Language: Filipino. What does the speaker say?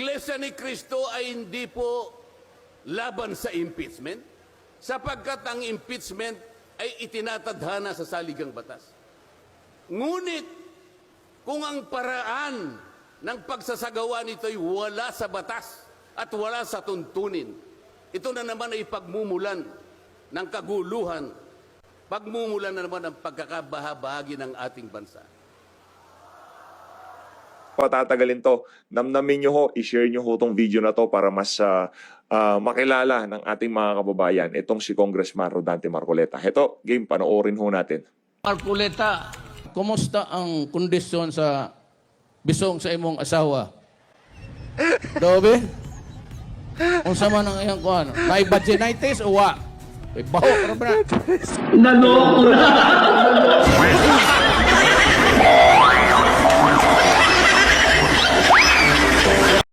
Iglesia ni Cristo ay hindi po laban sa impeachment, sapagkat ang impeachment ay itinatadhana sa saligang batas. Ngunit, kung ang paraan ng pagsasagawa nito ay wala sa batas at wala sa tuntunin, ito na naman ay pagmumulan ng kaguluhan, pagmumulan na naman ng pagkakabahabahagi ng ating bansa. Patatagalin to. Namnamin nyo ho, i-share nyo ho tong video na to para mas makilala ng ating mga kababayan itong si Congressman Rodante Marcoleta. Heto, game, panoorin ho natin. Marcoleta, kumusta ang kondisyon sa bisong sa imong asawa? Dobe? Kung sama ng iyang kuhan, may vaginitis o wa? May baho, karabra. Naloko na!